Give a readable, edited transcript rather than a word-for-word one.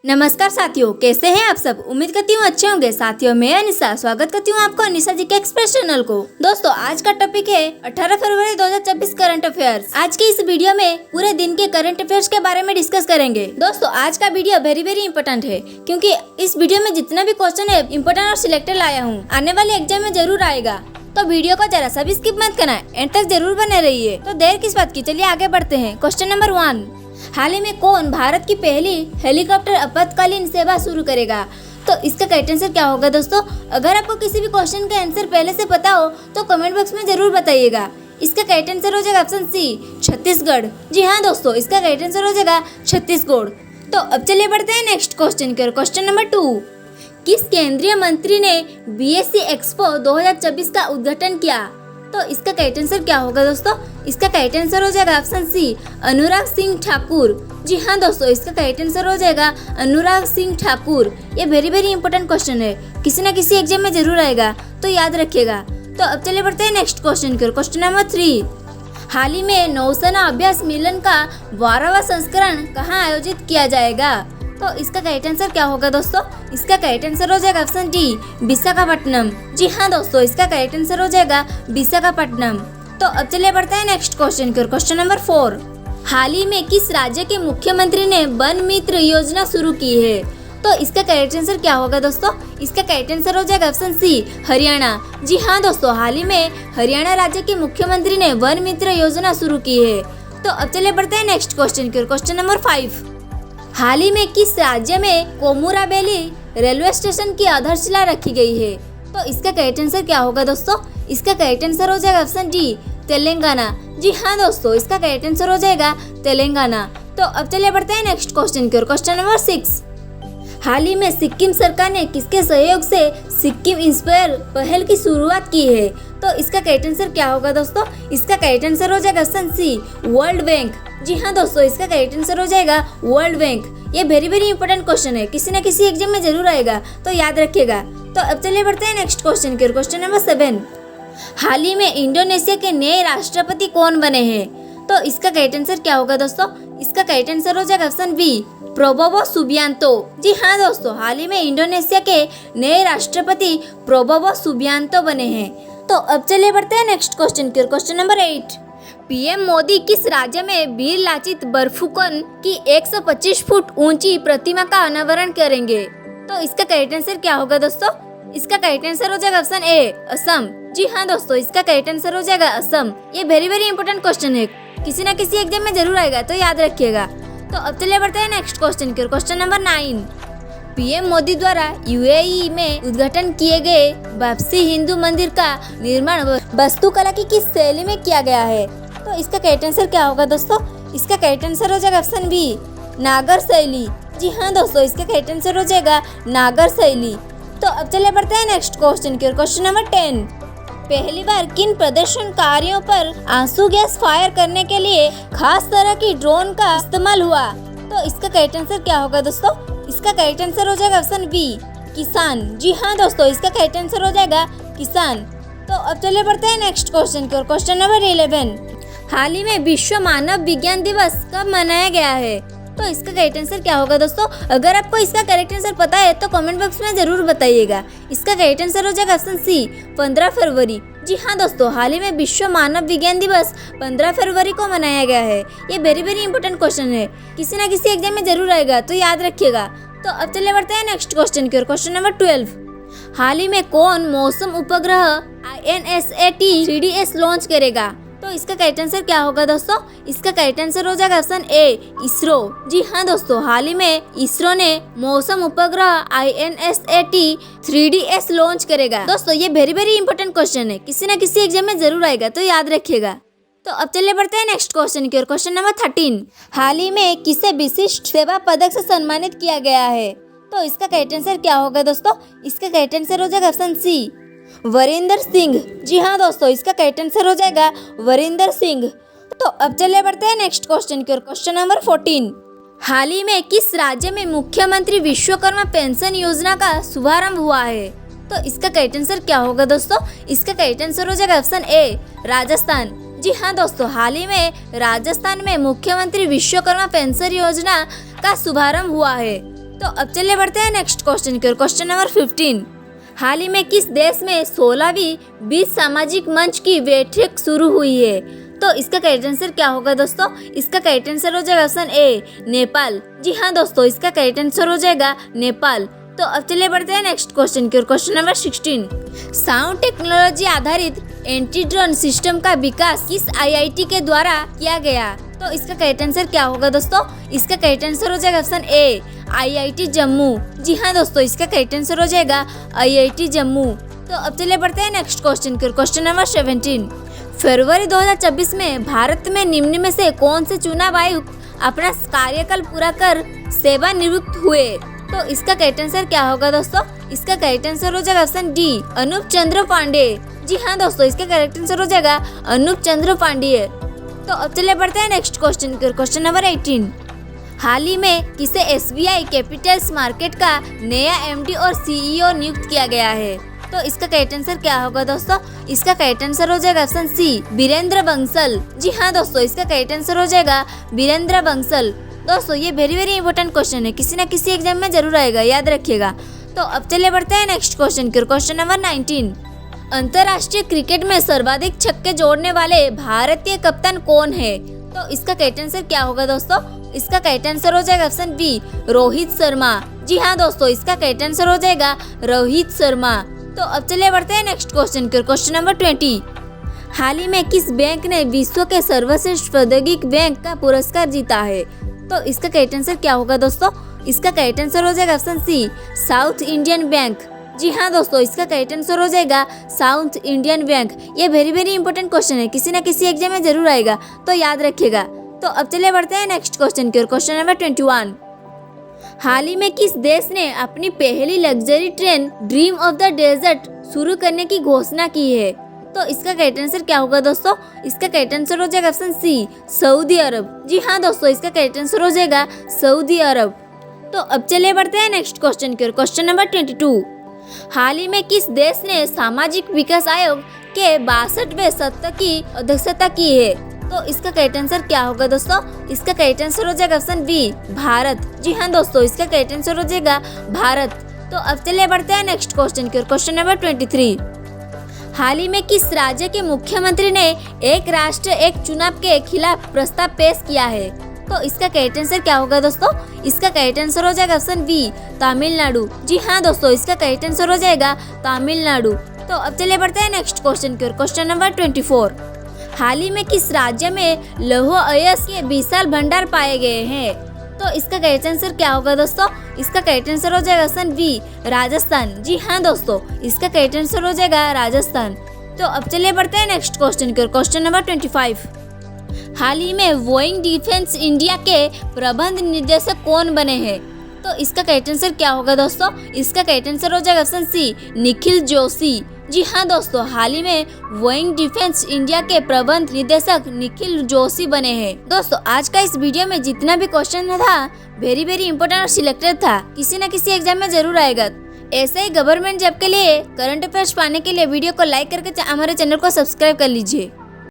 नमस्कार साथियों, कैसे हैं आप सब। उम्मीद करती हूँ अच्छे होंगे। साथियों, मैं अनिशा स्वागत करती हूँ आपको अनिशा जी के एक्सप्रेस चैनल को। दोस्तों, आज का टॉपिक है 18 फरवरी 2024 करंट अफेयर्स। आज की इस वीडियो में पूरे दिन के करंट अफेयर्स के बारे में डिस्कस करेंगे। दोस्तों, आज का वीडियो वेरी इंपॉर्टेंट है, क्योंकि इस वीडियो में जितना भी क्वेश्चन है इंपॉर्टेंट और सिलेक्टेड लाया हूँ, आने वाले एग्जाम में जरूर आएगा। तो वीडियो को जरा सा भी स्किप मत करना, एंड तक जरूर बने रहिए। तो देर किस बात की, चलिए आगे बढ़ते हैं। क्वेश्चन नंबर 1, हाल ही में कौन भारत की पहली हेलीकॉप्टर आपातकालीन सेवा शुरू करेगा? तो इसका करेक्ट आंसर क्या होगा दोस्तों? अगर आपको किसी भी क्वेश्चन का आंसर पहले से पता हो तो कमेंट बॉक्स में जरूर बताइएगा। इसका करेक्ट आंसर हो जाएगा ऑप्शन सी, छत्तीसगढ़। जी हाँ दोस्तों, इसका करेक्ट आंसर हो जाएगा छत्तीसगढ़। तो अब चलिए बढ़ते हैं नेक्स्ट क्वेश्चन की ओर। क्वेश्चन नंबर 2, किस केंद्रीय मंत्री ने बीएससी एक्सपो 2024 का उद्घाटन किया? तो इसका करेक्ट आंसर क्या होगा दोस्तों? इसका करेक्ट आंसर हो जाएगा ऑप्शन सी, अनुराग सिंह ठाकुर। जी हाँ दोस्तों, इसका करेक्ट आंसर हो जाएगा अनुराग सिंह ठाकुर। ये वेरी इंपॉर्टेंट क्वेश्चन है, किसी न किसी एग्जाम में जरूर आएगा, तो याद रखिएगा। तो अब चलिए बढ़ते हैं नेक्स्ट क्वेश्चन की ओर। क्वेश्चन नंबर 3, हाल ही में नौसेना अभ्यास मिलन का 12वां संस्करण कहाँ आयोजित किया जाएगा? तो इसका करेक्ट आंसर क्या होगा दोस्तों? इसका करेक्ट आंसर हो जाएगा ऑप्शन डी, विशाखापट्टनम। जी हाँ दोस्तों, इसका करेक्ट आंसर हो जाएगा विशाखापट्टनम। तो अब चलिए बढ़ते हैं नेक्स्ट क्वेश्चन की ओर। क्वेश्चन नंबर 4, हाल ही में किस राज्य के मुख्यमंत्री ने वन मित्र योजना शुरू की है? तो इसका करेक्ट आंसर क्या होगा दोस्तों? इसका करेक्ट आंसर हो जाएगा ऑप्शन सी, हरियाणा। जी हाँ दोस्तों, हाल ही में हरियाणा राज्य के मुख्यमंत्री ने वन मित्र योजना शुरू की है। तो अब चलिए बढ़ते हैं नेक्स्ट क्वेश्चन की ओर। क्वेश्चन नंबर 5, हाल ही में किस राज्य में कोमुराबेली रेलवे स्टेशन की आधारशिला रखी गई है? तो इसका करेक्ट आंसर क्या होगा दोस्तों? इसका करेक्ट आंसर हो जाएगा ऑप्शन डी, तेलंगाना। जी हाँ दोस्तों, इसका करेक्ट आंसर हो जाएगा तेलंगाना। तो अब चलिए बढ़ते हैं नेक्स्ट क्वेश्चन की ओर। क्वेश्चन नंबर 6, हाल ही में सिक्किम सरकार ने किसके सहयोग से सिक्किम इंस्पायर पहल की शुरुआत की है? तो इसका करेक्ट आंसर क्या होगा दोस्तों? इसका करेक्ट आंसर हो जाएगा ऑप्शन सी, वर्ल्ड बैंक। जी हाँ दोस्तों, इसका करेक्ट आंसर हो जाएगा वर्ल्ड बैंक। ये वेरी इंपॉर्टेंट क्वेश्चन है, किसी न किसी एग्जाम में जरूर आएगा, तो याद रखिएगा। तो अब चलिए बढ़ते हैं नेक्स्ट क्वेश्चन की ओर। क्वेश्चन नंबर 7, हाल ही में इंडोनेशिया के नए राष्ट्रपति कौन बने हैं? तो इसका करेक्ट आंसर क्या होगा दोस्तों? इसका करेक्ट आंसर हो जाएगा ऑप्शन बी, प्रोबोवो सुबियांतो। जी हाँ दोस्तों, हाल ही में इंडोनेशिया के नए राष्ट्रपति प्रोबोवो सुबियांतो बने हैं। तो अब चलिए बढ़ते हैं नेक्स्ट क्वेश्चन की ओर। क्वेश्चन नंबर 8, पीएम मोदी किस राज्य में वीर लाचित बरफुकन की 125 फुट ऊंची प्रतिमा का अनावरण करेंगे? तो इसका करेक्ट आंसर क्या होगा दोस्तों? इसका करेक्ट आंसर हो जाएगा ऑप्शन ए, असम। जी हाँ दोस्तों, इसका करेक्ट आंसर हो जाएगा असम। ये वेरी इंपॉर्टेंट क्वेश्चन है, किसी न किसी एग्जाम में जरूर आएगा, तो याद रखिएगा। तो अब चलिए बढ़ते हैं नेक्स्ट क्वेश्चन की ओर। क्वेश्चन नंबर 9, पीएम मोदी द्वारा यूएई में उद्घाटन किए गए वापसी हिंदू मंदिर का निर्माण वास्तुकला की किस शैली में किया गया है? तो इसका करेक्ट आंसर क्या होगा दोस्तों? इसका करेक्ट आंसर हो जाएगा ऑप्शन बी, नागर शैली। जी हाँ दोस्तों, इसका करेक्ट आंसर हो जाएगा नागर शैली। तो अब चलिए बढ़ते हैं नेक्स्ट क्वेश्चन की ओर। क्वेश्चन नंबर 10, पहली बार किन प्रदर्शनकारियों पर आंसू गैस फायर करने के लिए खास तरह की ड्रोन का इस्तेमाल हुआ? तो इसका करेक्ट आंसर क्या होगा दोस्तों? इसका करेक्ट आंसर हो जाएगा ऑप्शन बी, किसान। जी हाँ दोस्तों, इसका करेक्ट आंसर हो जाएगा किसान। तो अब चलिए बढ़ते हैं नेक्स्ट क्वेश्चन की ओर। क्वेश्चन नंबर 11, हाल ही में विश्व मानव विज्ञान दिवस कब मनाया गया है? तो इसका करेक्ट आंसर क्या होगा दोस्तों? अगर आपको इसका करेक्ट आंसर पता है तो कमेंट बॉक्स में जरूर बताइएगा। इसका करेक्ट आंसर हो जाएगा ऑप्शन सी, 15 फरवरी। जी हाँ दोस्तों, हाल ही में विश्व मानव विज्ञान दिवस 15 फरवरी को मनाया गया है। ये वेरी इंपॉर्टेंट क्वेश्चन है, किसी न किसी एग्जाम में जरूर आएगा, तो याद रखिएगा। तो अब चलिए बढ़ते हैं नेक्स्ट क्वेश्चन की ओर। क्वेश्चन नंबर 12, हाल ही में कौन मौसम उपग्रह INSAT 3DS लॉन्च करेगा? तो इसका करेक्ट आंसर क्या होगा दोस्तों? इसका करेक्ट आंसर हो जाएगा ऑप्शन ए, इसरो। जी हाँ दोस्तों, हाल ही में इसरो ने मौसम उपग्रह INSAT 3DS लॉन्च करेगा। दोस्तों, ये वेरी इंपॉर्टेंट क्वेश्चन है, किसी न किसी एग्जाम में जरूर आएगा, तो याद रखिएगा। तो अब चलिए बढ़ते हैं नेक्स्ट क्वेश्चन की ओर। क्वेश्चन नंबर 13, हाल ही में किसे विशिष्ट सेवा पदक से सम्मानित किया गया है? तो इसका करेक्ट आंसर क्या होगा दोस्तों? इसका करेक्ट आंसर हो जाएगा ऑप्शन सी, वरिंदर सिंह। जी हाँ दोस्तों, इसका करेक्ट आंसर हो जाएगा वरिंदर सिंह। तो अब चलिए बढ़ते हैं नेक्स्ट क्वेश्चन की ओर। क्वेश्चन नंबर 14, हाल ही में किस राज्य में मुख्यमंत्री विश्वकर्मा पेंशन योजना का शुभारंभ हुआ है? तो इसका करेक्ट आंसर क्या होगा दोस्तों? इसका करेक्ट आंसर हो जाएगा ऑप्शन ए, राजस्थान। जी हाँ दोस्तों, हाल ही में राजस्थान में मुख्यमंत्री विश्वकर्मा पेंशन योजना का शुभारंभ हुआ है। तो अब चलिए बढ़ते हैं नेक्स्ट क्वेश्चन की ओर। क्वेश्चन नंबर 15, हाल ही में किस देश में 16वीं विश्व सामाजिक मंच की बैठक शुरू हुई है? तो इसका करेक्ट आंसर क्या होगा दोस्तों? इसका करेक्ट आंसर हो जाएगा ऑप्शन ए, नेपाल। जी हाँ दोस्तों, इसका करेक्ट आंसर हो जाएगा नेपाल। तो अब चलिए बढ़ते हैं नेक्स्ट क्वेश्चन की ओर। क्वेश्चन नंबर 16, साउंड टेक्नोलॉजी आधारित एंटी ड्रोन सिस्टम का विकास किस आईआईटी के द्वारा किया गया? तो इसका करेक्ट आंसर क्या होगा दोस्तों? इसका करेक्ट आंसर हो जाएगा ऑप्शन ए, आईआईटी जम्मू। जी हाँ दोस्तों, इसका करेक्ट आंसर हो जाएगा आईआईटी जम्मू। तो अब चलिए बढ़ते हैं नेक्स्ट क्वेश्चन की ओर। क्वेश्चन नंबर 17, फरवरी 2024 में भारत में निम्न में से कौन से चुनाव आयुक्त अपना कार्यकाल पूरा कर सेवानिवृत्त हुए? तो इसका करेक्ट आंसर क्या होगा दोस्तों? इसका करेक्ट आंसर हो जाएगा ऑप्शन डी, अनूप चंद्र पांडे। जी हाँ दोस्तों, इसका करेक्ट आंसर हो जाएगा अनूप चंद्र पांडे। तो अब चलिए बढ़ते हैं नेक्स्ट क्वेश्चन की ओर। क्वेश्चन नंबर 18, हाल ही में किसे एसबीआई कैपिटल्स मार्केट का नया एमडी और सीईओ नियुक्त किया गया है? तो इसका करेक्ट आंसर क्या होगा दोस्तों? इसका करेक्ट आंसर हो जाएगा ऑप्शन सी, वीरेंद्र बंसल। जी हाँ दोस्तों, इसका करेक्ट आंसर हो जाएगा वीरेंद्र बंसल। दोस्तों ये वेरी इंपॉर्टेंट क्वेश्चन है, किसी न किसी एग्जाम में जरूर आएगा, याद रखिएगा। तो अब चलिए बढ़ते हैं नेक्स्ट क्वेश्चन की ओर। क्वेश्चन नंबर 19, अंतर्राष्ट्रीय क्रिकेट में सर्वाधिक छक्के जोड़ने वाले भारतीय कप्तान कौन है? तो इसका करेक्ट आंसर क्या होगा दोस्तों? इसका करेक्ट आंसर हो जाएगा ऑप्शन बी, रोहित शर्मा। जी हाँ दोस्तों, इसका करेक्ट आंसर हो जाएगा रोहित शर्मा। तो अब चलिए बढ़ते हैं नेक्स्ट क्वेश्चन की ओर। क्वेश्चन नंबर 20, हाल ही में किस बैंक ने विश्व के सर्वश्रेष्ठ प्रौद्योगिकी बैंक का पुरस्कार जीता है? तो इसका करेक्ट आंसर क्या होगा दोस्तों? इसका करेक्ट आंसर हो जाएगा option C, South Indian bank. जी हाँ दोस्तों, इसका करेक्ट आंसर हो जाएगा साउथ इंडियन बैंक। ये वेरी इंपॉर्टेंट क्वेश्चन है, किसी न किसी एग्जाम में जरूर आएगा, तो याद रखिएगा। तो अब चलिए बढ़ते हैं नेक्स्ट क्वेश्चन की ओर। क्वेश्चन नंबर 21, हाल ही में किस देश ने अपनी पहली luxury train dream of the desert शुरू करने की घोषणा की है? तो इसका करेक्ट आंसर क्या होगा दोस्तों? इसका करेक्ट आंसर हो जाएगा ऑप्शन सी, सऊदी अरब। जी हाँ दोस्तों, इसका करेक्ट आंसर हो जाएगा सऊदी अरब। तो अब चलिए बढ़ते हैं नेक्स्ट क्वेश्चन की ओर। क्वेश्चन नंबर 22, हाल ही में किस देश ने सामाजिक विकास आयोग के 62वें सत्र की अध्यक्षता की है? तो इसका करेक्ट आंसर क्या होगा दोस्तों? इसका करेक्ट आंसर हो जाएगा ऑप्शन बी, भारत। जी हाँ दोस्तों, इसका करेक्ट आंसर हो जाएगा भारत। तो अब चलिए बढ़ते हैं नेक्स्ट क्वेश्चन की ओर। क्वेश्चन नंबर 23, हाल ही में किस राज्य के मुख्यमंत्री ने एक राष्ट्र एक चुनाव के खिलाफ प्रस्ताव पेश किया है? तो इसका करेक्ट आंसर क्या होगा दोस्तों? इसका करेक्ट आंसर हो जाएगा ऑप्शन बी, तमिलनाडु। जी हाँ दोस्तों, इसका करेक्ट आंसर हो जाएगा तमिलनाडु। तो अब चलिए बढ़ते हैं नेक्स्ट क्वेश्चन की ओर। क्वेश्चन नंबर 24, हाल ही में किस राज्य में लौह अयस्क के विशाल भंडार पाए गए हैं? तो इसका करेक्ट आंसर क्या होगा दोस्तों? इसका करेक्ट आंसर हो जाएगा ऑप्शन बी, राजस्थान। जी हाँ दोस्तों, इसका करेक्ट आंसर हो जाएगा राजस्थान। तो अब चलिए बढ़ते हैं नेक्स्ट क्वेश्चन की ओर। क्वेश्चन नंबर 25, हाल ही में बोइंग डिफेंस इंडिया के प्रबंध निर्देशक कौन बने हैं? तो इसका करेक्ट आंसर क्या होगा दोस्तों? इसका करेक्ट आंसर हो जाएगा ऑप्शन सी, निखिल जोशी। जी हाँ दोस्तों, हाल ही में बोइंग डिफेंस इंडिया के प्रबंध निदेशक निखिल जोशी बने हैं। दोस्तों आज का इस वीडियो में जितना भी क्वेश्चन था वेरी इंपॉर्टेंट और सिलेक्टेड था, किसी न किसी एग्जाम में जरूर आएगा। ऐसे ही गवर्नमेंट जॉब के लिए करंट अफेयर्स पाने के लिए वीडियो को लाइक करके हमारे चैनल को सब्सक्राइब कर लीजिए।